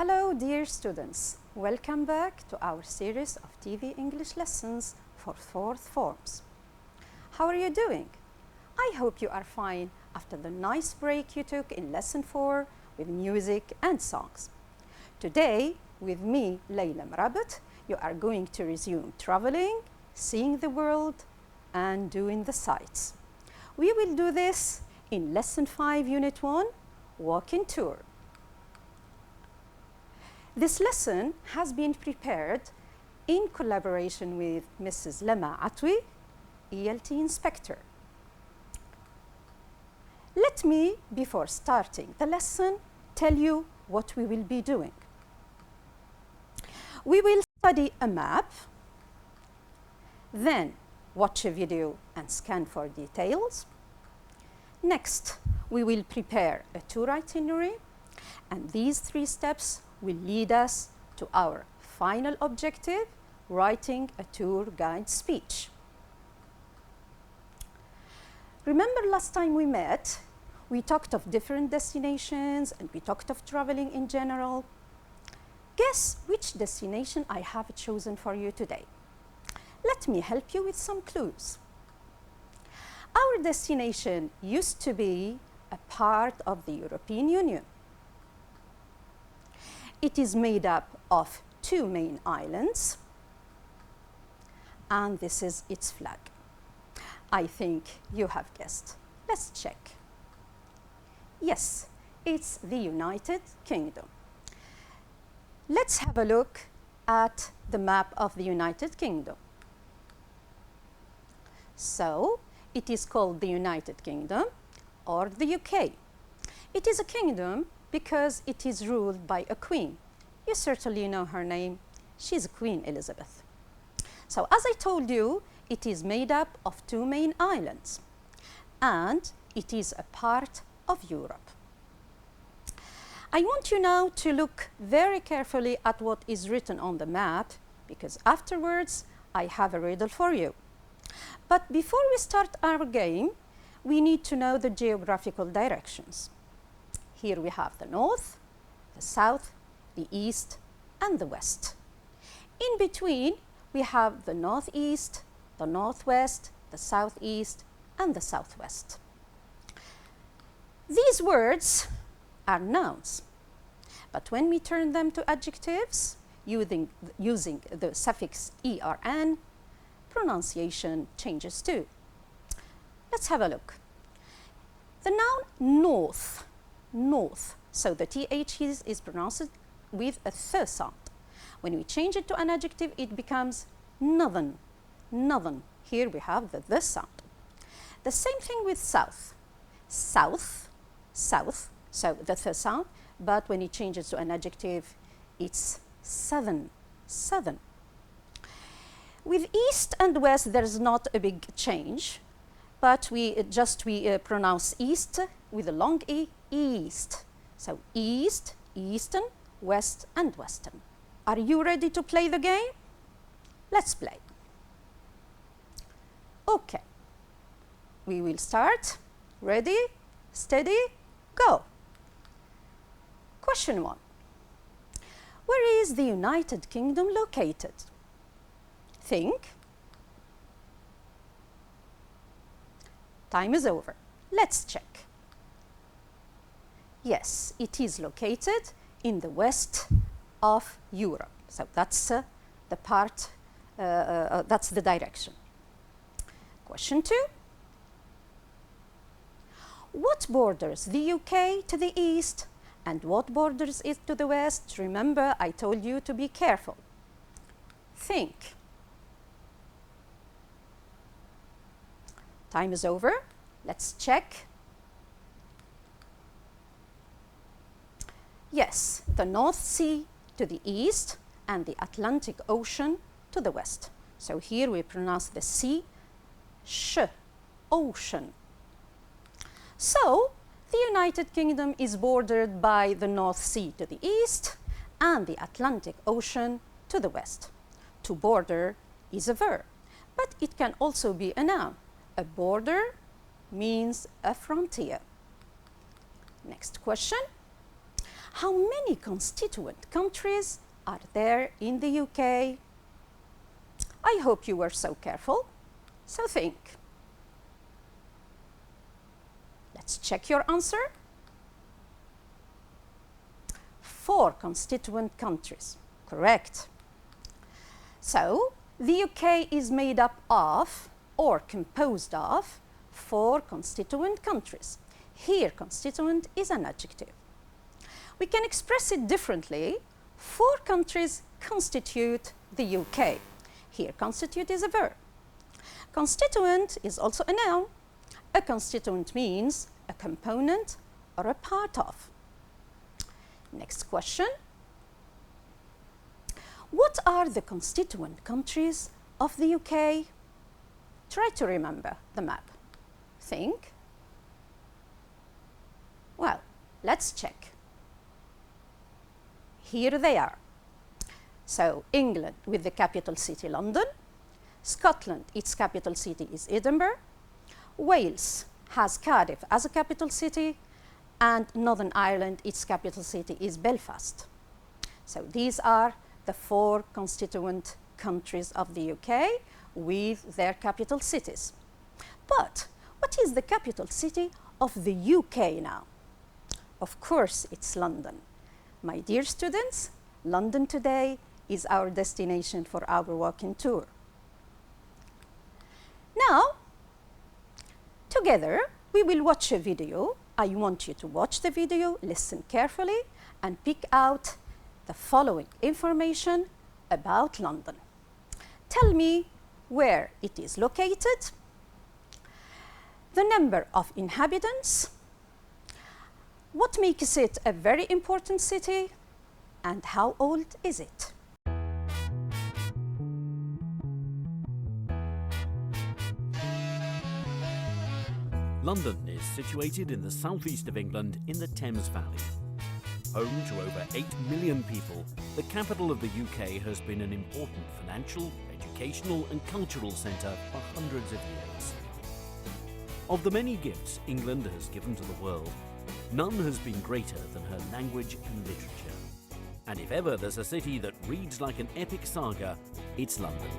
Hello, dear students. Welcome back to our series of TV English lessons for fourth forms. How are you doing? I hope you are fine after the nice break you took in lesson 4 with music and songs. Today, with me, Layla Mrabat, you are going to resume traveling, seeing the world, and doing the sights. We will do this in lesson 5, unit 1, walking tour. This lesson has been prepared in collaboration with Mrs. Lama Atwi, ELT Inspector. Let me, before starting the lesson, tell you what we will be doing. We will study a map, then watch a video and scan for details. Next, we will prepare a tour itinerary, and these 3 steps will lead us to our final objective, writing a tour guide speech. Remember last time we met, we talked of different destinations and we talked of traveling in general. Guess which destination I have chosen for you today. Let me help you with some clues. Our destination used to be a part of the European Union. It is made up of 2 main islands, and this is its flag. I think you have guessed. Let's check. Yes, it's the United Kingdom. Let's have a look at the map of the United Kingdom. So, it is called the United Kingdom or the UK. It is a kingdom because it is ruled by a queen. You certainly know her name. She's Queen Elizabeth. So as I told you, it is made up of 2 main islands, and it is a part of Europe. I want you now to look very carefully at what is written on the map, because afterwards I have a riddle for you. But before we start our game, we need to know the geographical directions. Here we have the north, the south, the east, and the west. In between, we have the northeast, the northwest, the southeast, and the southwest. These words are nouns, but when we turn them to adjectives, using the suffix ERN, pronunciation changes too. Let's have a look. The noun north. North. So the TH is pronounced with a th sound. When we change it to an adjective, it becomes northern. Northern. Here we have the sound. The same thing with south. South. South. So the th sound, but when it changes to an adjective, it's southern. Southern. With east and west, there's not a big change, but we pronounce east with a long E, east. So east, eastern, west, and western. Are you ready to play the game? Let's play. Okay. We will start. Ready, steady, go. Question 1. Where is the United Kingdom located? Think. Time is over. Let's check. Yes, it is located in the west of Europe. So that's the part, that's the direction. Question 2. What borders the UK to the east and what borders it to the west? Remember, I told you to be careful. Think. Time is over. Let's check. Yes, the North Sea to the east and the Atlantic Ocean to the west. So here we pronounce the sea, sh, ocean. So the United Kingdom is bordered by the North Sea to the east and the Atlantic Ocean to the west. To border is a verb, but it can also be a noun. A border means a frontier. Next question. How many constituent countries are there in the UK? I hope you were so careful. So think. Let's check your answer. 4 constituent countries. Correct. So, the UK is made up of, or composed of, 4 constituent countries. Here, constituent is an adjective. We can express it differently. 4 countries constitute the UK. Here, constitute is a verb. Constituent is also a noun. A constituent means a component or a part of. Next question. What are the constituent countries of the UK? Try to remember the map. Think. Well, let's check. Here they are. So, England with the capital city London. Scotland, its capital city is Edinburgh. Wales has Cardiff as a capital city. And Northern Ireland, its capital city is Belfast. So these are the 4 constituent countries of the UK with their capital cities. But what is the capital city of the UK now? Of course, it's London. My dear students, London today is our destination for our walking tour. Now, together, we will watch a video. I want you to watch the video, listen carefully, and pick out the following information about London. Tell me where it is located, the number of inhabitants, what makes it a very important city, and how old is it? London is situated in the southeast of England in the Thames Valley. Home to over 8 million people, the capital of the UK has been an important financial, educational and cultural centre for hundreds of years. Of the many gifts England has given to the world, none has been greater than her language and literature. And if ever there's a city that reads like an epic saga, it's London.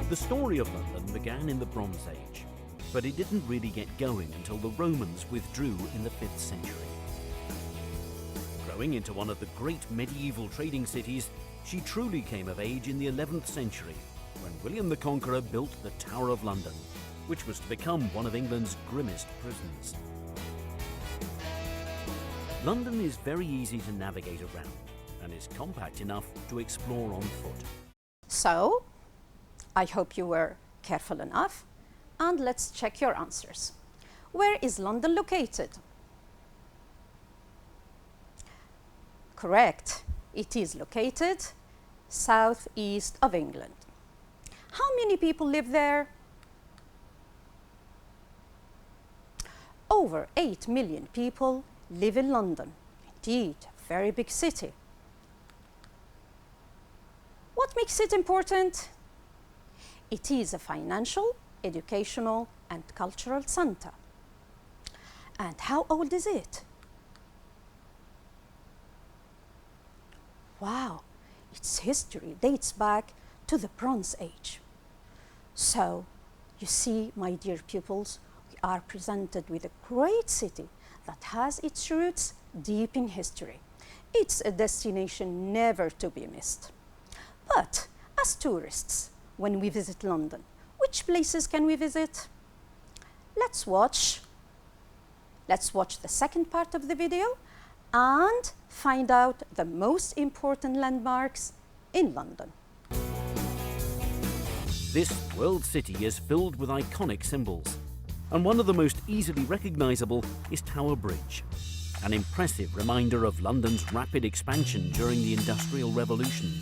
The story of London began in the Bronze Age, but it didn't really get going until the Romans withdrew in the 5th century. Growing into one of the great medieval trading cities, she truly came of age in the 11th century, when William the Conqueror built the Tower of London, which was to become one of England's grimmest prisons. London is very easy to navigate around and is compact enough to explore on foot. So, I hope you were careful enough, and let's check your answers. Where is London located? Correct. It is located southeast of England. How many people live there? Over 8 million people live in London. Indeed, a very big city. What makes it important? It is a financial, educational, and cultural center. And how old is it? Wow, its history dates back to the Bronze Age. So, you see, my dear pupils, we are presented with a great city that has its roots deep in history. It's a destination never to be missed. But, as tourists, when we visit London, which places can we visit? Let's watch the second part of the video and find out the most important landmarks in London. This world city is filled with iconic symbols, and one of the most easily recognisable is Tower Bridge, an impressive reminder of London's rapid expansion during the Industrial Revolution.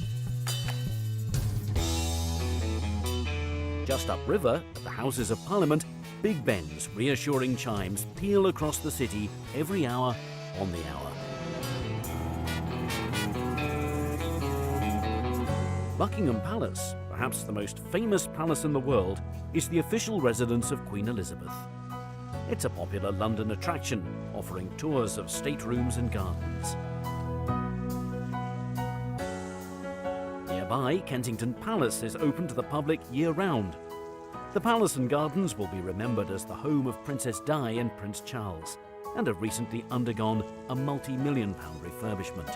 Just upriver, at the Houses of Parliament, Big Ben's reassuring chimes peal across the city every hour on the hour. Buckingham Palace, perhaps the most famous palace in the world, is the official residence of Queen Elizabeth. It's a popular London attraction, offering tours of staterooms and gardens. Nearby, Kensington Palace is open to the public year-round. The palace and gardens will be remembered as the home of Princess Di and Prince Charles, and have recently undergone a multi-million-pound refurbishment.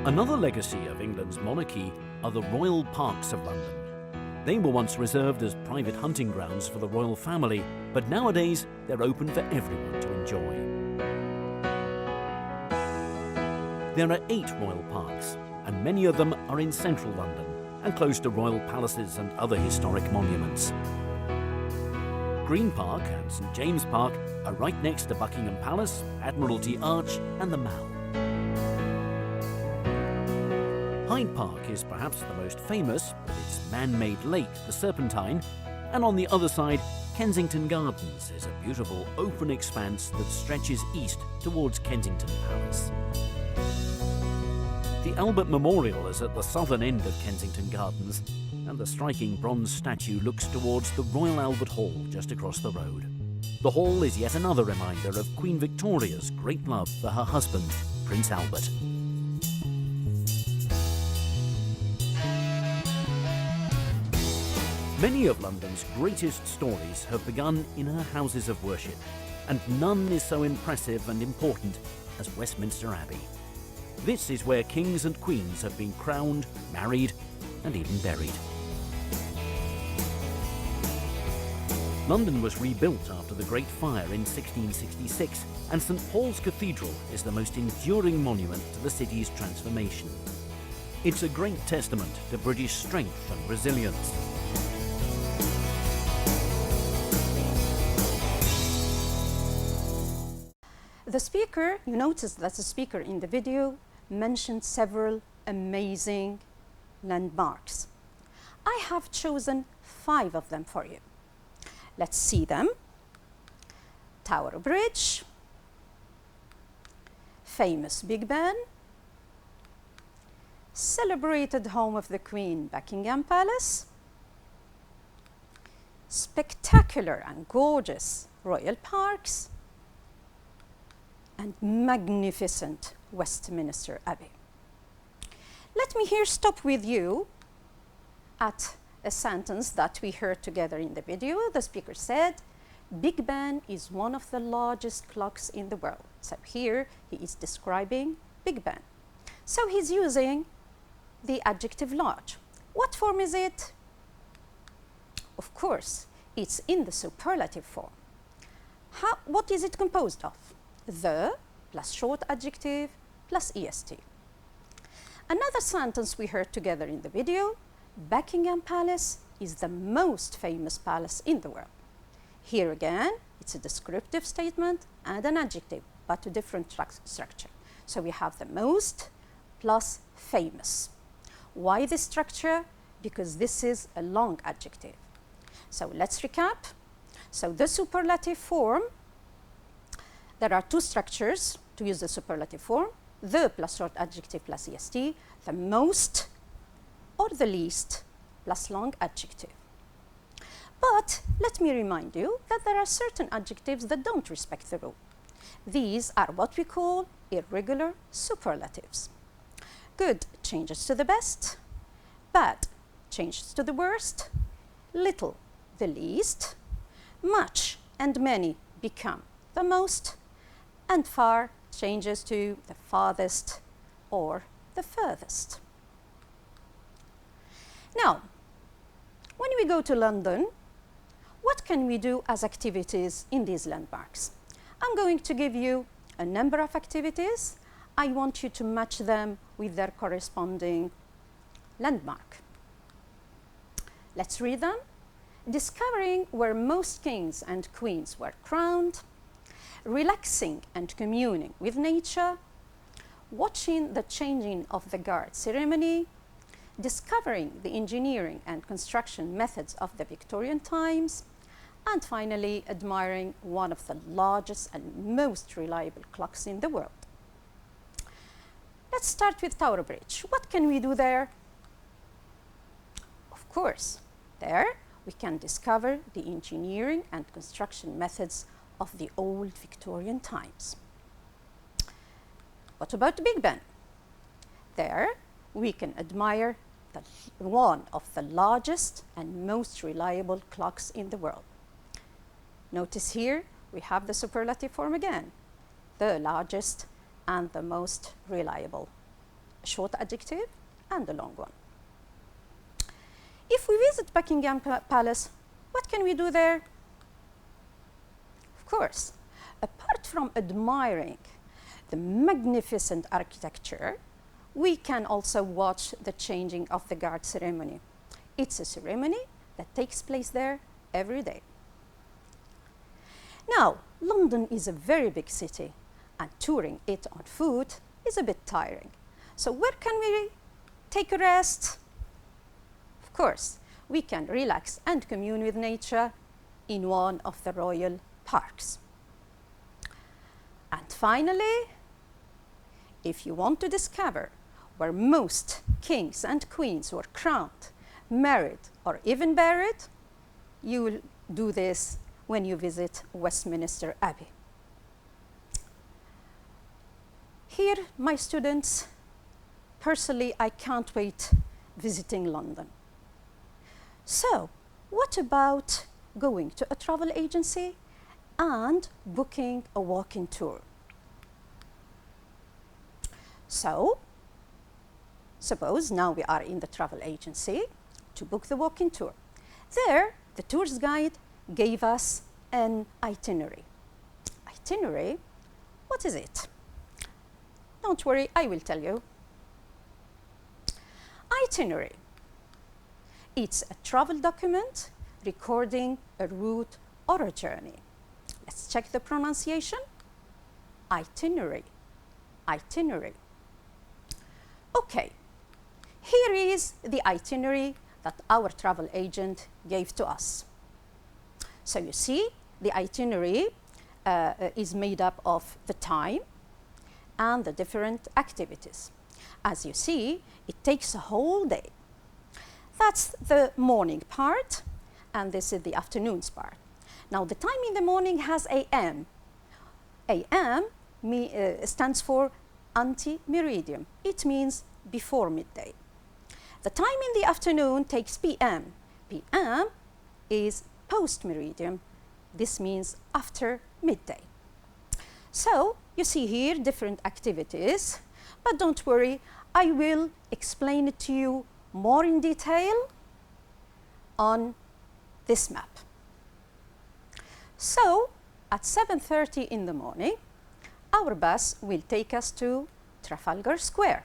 Another legacy of England's monarchy are the royal parks of London. They were once reserved as private hunting grounds for the royal family, but nowadays they're open for everyone to enjoy. There are 8 royal parks, and many of them are in central London and close to royal palaces and other historic monuments. Green Park and St James Park are right next to Buckingham Palace, Admiralty Arch and the Mall. Hyde Park is perhaps the most famous, with its man-made lake, the Serpentine, and on the other side, Kensington Gardens is a beautiful open expanse that stretches east towards Kensington Palace. The Albert Memorial is at the southern end of Kensington Gardens, and the striking bronze statue looks towards the Royal Albert Hall just across the road. The hall is yet another reminder of Queen Victoria's great love for her husband, Prince Albert. Many of London's greatest stories have begun in her houses of worship, and none is so impressive and important as Westminster Abbey. This is where kings and queens have been crowned, married, and even buried. London was rebuilt after the Great Fire in 1666, and St Paul's Cathedral is the most enduring monument to the city's transformation. It's a great testament to British strength and resilience. The speaker, you notice that the speaker in the video mentioned several amazing landmarks. I have chosen 5 of them for you. Let's see them. Tower Bridge, famous Big Ben, celebrated home of the Queen, Buckingham Palace, spectacular and gorgeous royal parks, and magnificent Westminster Abbey. Let me here stop with you at a sentence that we heard together in the video. The speaker said, Big Ben is one of the largest clocks in the world. So here he is describing Big Ben. So he's using the adjective large. What form is it? Of course, it's in the superlative form. What is it composed of? The plus short adjective plus est. Another sentence we heard together in the video, Buckingham Palace is the most famous palace in the world. Here again, it's a descriptive statement and an adjective, but a different structure. So we have the most plus famous. Why this structure? Because this is a long adjective. So let's recap. So the superlative form, there are 2 structures to use the superlative form, the plus short adjective plus est, the most or the least plus long adjective. But let me remind you that there are certain adjectives that don't respect the rule. These are what we call irregular superlatives. Good changes to the best, bad changes to the worst, little the least, much and many become the most, and far changes to the farthest or the furthest. Now, when we go to London, what can we do as activities in these landmarks? I'm going to give you a number of activities. I want you to match them with their corresponding landmark. Let's read them. Discovering where most kings and queens were crowned, relaxing and communing with nature, watching the changing of the guard ceremony, discovering the engineering and construction methods of the Victorian times, and finally admiring one of the largest and most reliable clocks in the world. Let's start with Tower Bridge. What can we do there? Of course, there we can discover the engineering and construction methods of the old Victorian times. What about Big Ben? There, we can admire one of the largest and most reliable clocks in the world. Notice here, we have the superlative form again, the largest and the most reliable. A short adjective and a long one. If we visit Buckingham Palace, what can we do there? Of course, apart from admiring the magnificent architecture, we can also watch the changing of the guard ceremony. It's a ceremony that takes place there every day. Now, London is a very big city, and touring it on foot is a bit tiring. So where can we take a rest? Of course, we can relax and commune with nature in one of the royal parks. And finally, if you want to discover where most kings and queens were crowned, married, or even buried, you will do this when you visit Westminster Abbey. Here, my students, personally, I can't wait visiting London. So, what about going to a travel agency and booking a walk-in tour? So, suppose now we are in the travel agency to book the walk-in tour. There, the tour's guide gave us an itinerary. Itinerary? What is it? Don't worry, I will tell you. Itinerary. It's a travel document recording a route or a journey. Let's check the pronunciation. Itinerary. Itinerary. Okay, here is the itinerary that our travel agent gave to us. So you see, the itinerary is made up of the time and the different activities. As you see, it takes a whole day. That's the morning part, and this is the afternoon's part. Now, the time in the morning has AM. AM stands for ante-meridium. It means before midday. The time in the afternoon takes PM. PM is post-meridium. This means after midday. So, you see here different activities, but don't worry, I will explain it to you more in detail on this map. So, at 7:30 in the morning, our bus will take us to Trafalgar Square.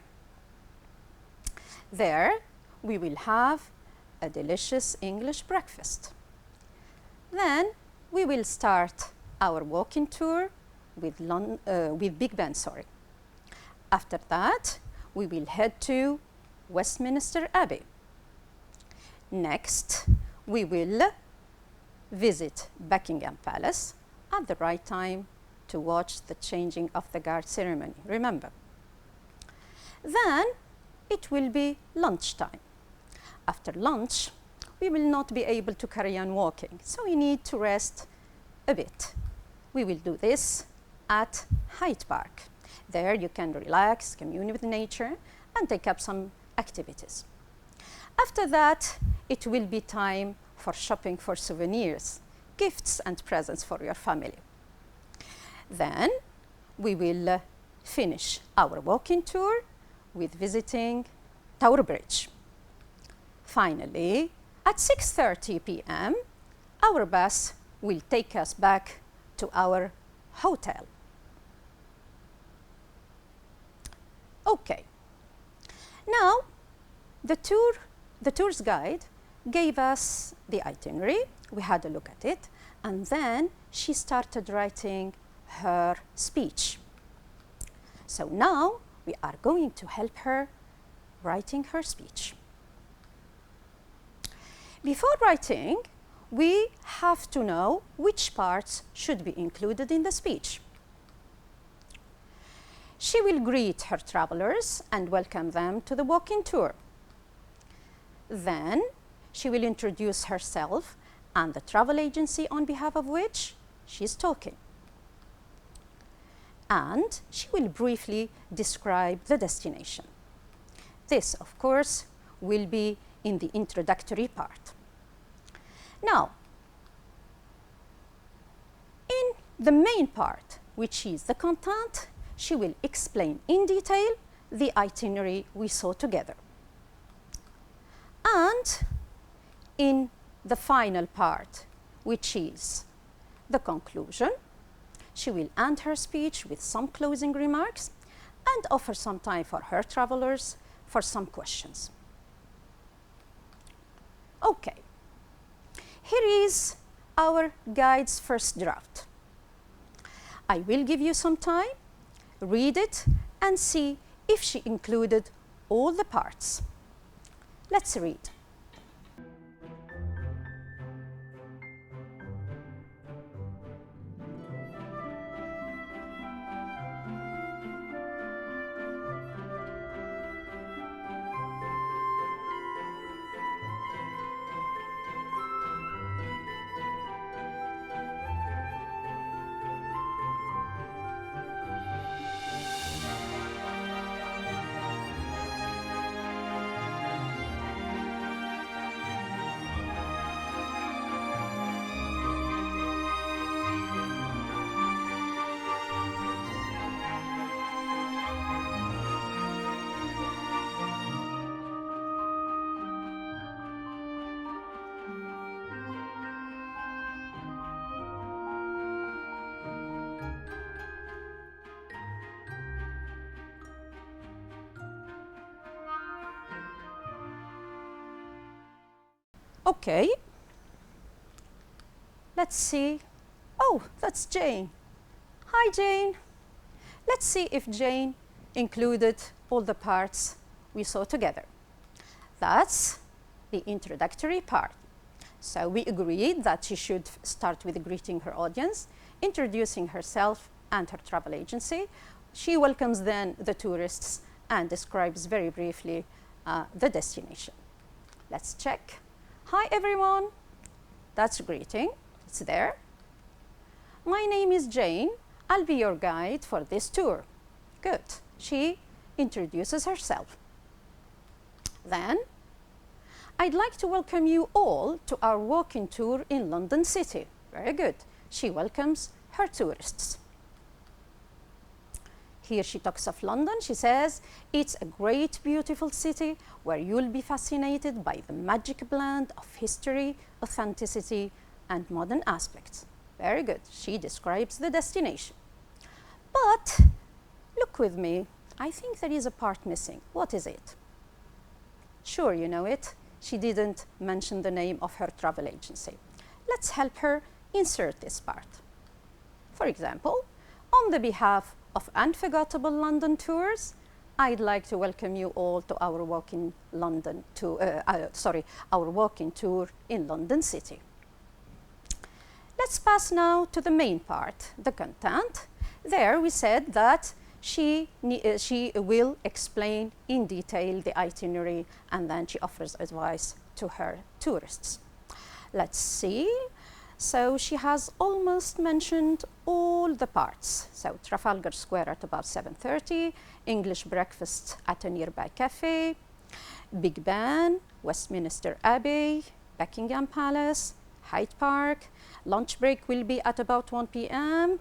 There, we will have a delicious English breakfast. Then, we will start our walking tour with Big Ben, After that, we will head to Westminster Abbey. Next, we will visit Buckingham Palace at the right time to watch the changing of the guard ceremony, remember. Then, it will be lunchtime. After lunch, we will not be able to carry on walking, so we need to rest a bit. We will do this at Hyde Park. There you can relax, commune with nature, and take up some activities. After that, it will be time for shopping for souvenirs, gifts and presents for your family. Then we will finish our walking tour with visiting Tower Bridge. Finally, at 6:30 p.m., our bus will take us back to our hotel. Okay. Now, the tour's guide gave us the itinerary. We had a look at it, and then she started writing her speech. So now we are going to help her writing her speech. Before writing, we have to know which parts should be included in the speech. She will greet her travelers and welcome them to the walking tour. Then she will introduce herself and the travel agency on behalf of which she's talking. And she will briefly describe the destination. This, of course, will be in the introductory part. Now, in the main part, which is the content, she will explain in detail the itinerary we saw together. And in the final part, which is the conclusion, she will end her speech with some closing remarks and offer some time for her travelers for some questions. Okay, here is our guide's first draft. I will give you some time, read it, and see if she included all the parts. Let's read. Okay, let's see. Oh, that's Jane. Hi, Jane. Let's see if Jane included all the parts we saw together. That's the introductory part. So we agreed that she should start with greeting her audience, introducing herself and her travel agency. She welcomes then the tourists and describes very briefly the destination. Let's check. Hi everyone, that's greeting, it's there. My name is Jane, I'll be your guide for this tour. Good, she introduces herself. Then, I'd like to welcome you all to our walking tour in London City. Very good, she welcomes her tourists. Here she talks of London. She says, it's a great, beautiful city where you'll be fascinated by the magic blend of history, authenticity, and modern aspects. Very good. She describes the destination. But look with me. I think there is a part missing. What is it? Sure, you know it. She didn't mention the name of her travel agency. Let's help her insert this part. For example, on the behalf of Unforgettable London Tours, I'd like to welcome you all to our walking tour in London City. Let's pass now to the main part, the content. There we said that she will explain in detail the itinerary and then she offers advice to her tourists. Let's see. So she has almost mentioned all the parts. So Trafalgar Square at about 7:30, English breakfast at a nearby cafe, Big Ben, Westminster Abbey, Buckingham Palace, Hyde Park. Lunch break will be at about 1 p.m.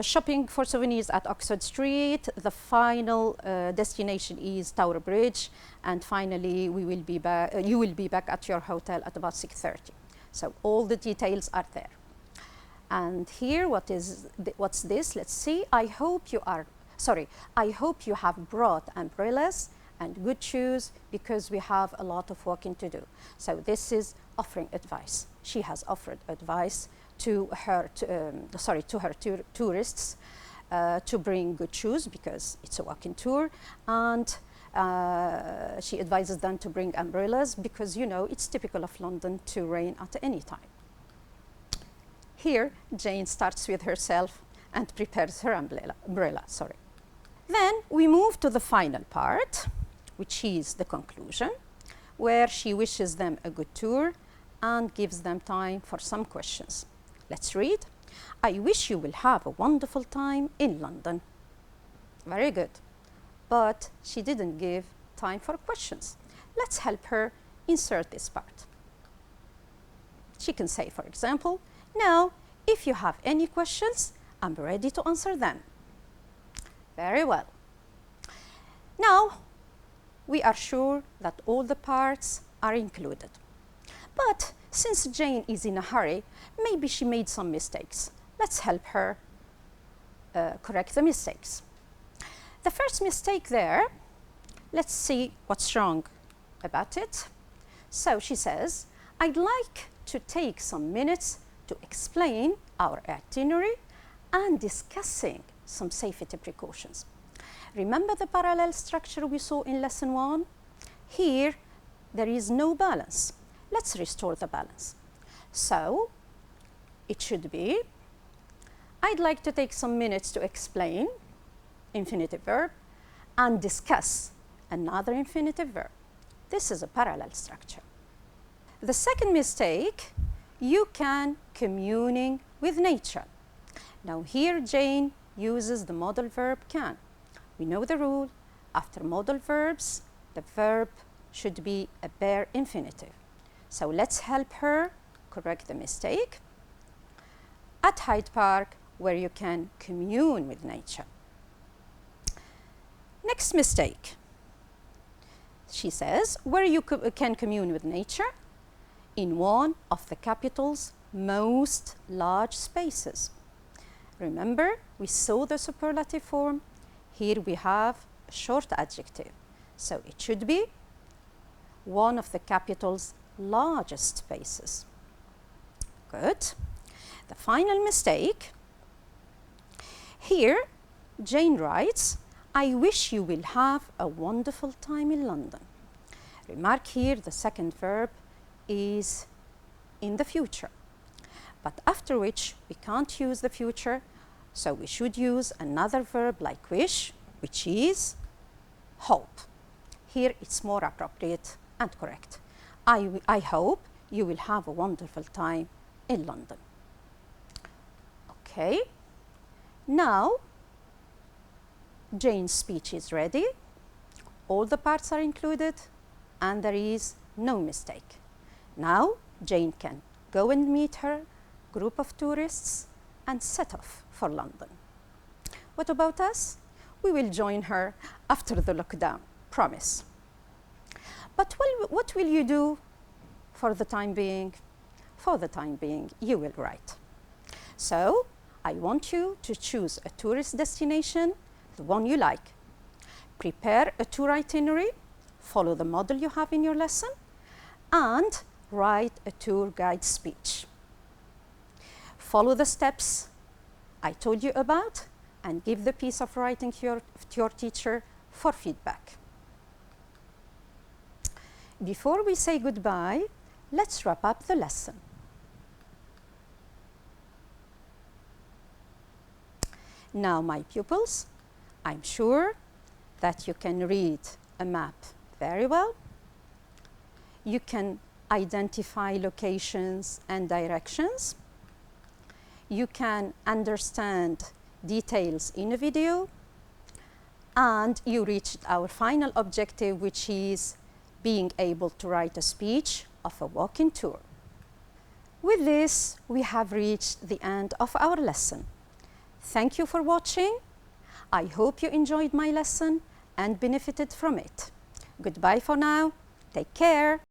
Shopping for souvenirs at Oxford Street. The final destination is Tower Bridge, and finally you will be back at your hotel at about 6:30. So all the details are there. And here, what's this? Let's see. I hope you have brought umbrellas and good shoes because we have a lot of walking to do. So this is offering advice. She has offered advice to her tourists to bring good shoes because it's a walking tour, and she advises them to bring umbrellas because, you know, it's typical of London to rain at any time. Here, Jane starts with herself and prepares her umbrella. Then we move to the final part, which is the conclusion, where she wishes them a good tour and gives them time for some questions. Let's read. I wish you will have a wonderful time in London. Very good. But she didn't give time for questions. Let's help her insert this part. She can say, for example, now, if you have any questions, I'm ready to answer them. Very well. Now, we are sure that all the parts are included. But since Jane is in a hurry, maybe she made some mistakes. Let's help her correct the mistakes. The first mistake there, let's see what's wrong about it. So she says, I'd like to take some minutes to explain our itinerary and discussing some safety precautions. Remember the parallel structure we saw in lesson 1? Here, there is no balance. Let's restore the balance. So, it should be, I'd like to take some minutes to explain, infinitive verb, and discuss, another infinitive verb. This is a parallel structure. The second mistake, you can communing with nature. Now here Jane uses the modal verb can. We know the rule. After modal verbs, the verb should be a bare infinitive. So let's help her correct the mistake. At Hyde Park, where you can commune with nature. Next mistake. She says, where you can commune with nature, in one of the capital's most large spaces. Remember, we saw the superlative form. Here we have a short adjective. So it should be one of the capital's largest spaces. Good. The final mistake. Here, Jane writes, I wish you will have a wonderful time in London. Remark here, the second verb is in the future. But after which, we can't use the future, so we should use another verb like wish, which is hope. Here it's more appropriate and correct. I hope you will have a wonderful time in London. Okay, now Jane's speech is ready. All the parts are included and there is no mistake. Now Jane can go and meet her group of tourists and set off for London. What about us? We will join her after the lockdown, promise. But what will you do for the time being? For the time being, you will write. So I want you to choose a tourist destination, the one you like. Prepare a tour itinerary, follow the model you have in your lesson, and write a tour guide speech. Follow the steps I told you about and give the piece of writing to your teacher for feedback. Before we say goodbye, let's wrap up the lesson. Now, my pupils, I'm sure that you can read a map very well. You can identify locations and directions. You can understand details in a video. And you reached our final objective, which is being able to write a speech of a walking tour. With this, we have reached the end of our lesson. Thank you for watching. I hope you enjoyed my lesson and benefited from it. Goodbye for now. Take care.